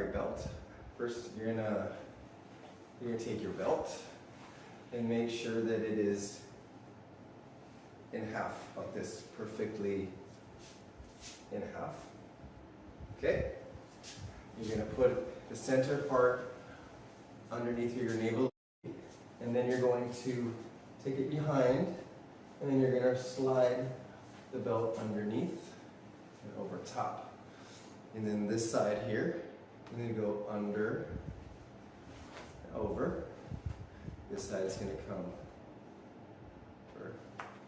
your belt. First, you're gonna take your belt and make sure that it is in half, like this, perfectly in half. Okay? You're gonna put the center part underneath your navel, and then you're going to take it behind, and then you're gonna slide the belt underneath and over top. And then this side here, you're gonna go under and over. This side is gonna come over,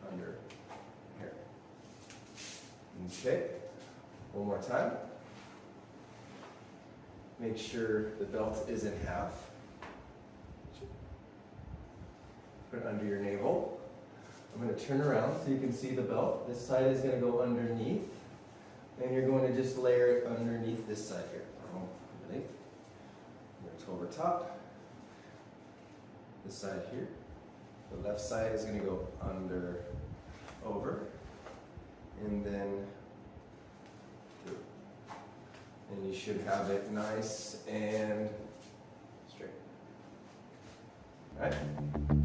under, here. Okay, one more time. Make sure the belt is in half. Put it under your navel. I'm going to turn around so you can see the belt. This side is going to go underneath. And you're going to just layer it underneath this side here. Underneath. Go over top. This side here. The left side is going to go under, over, and then through. And you should have it nice and straight. All right?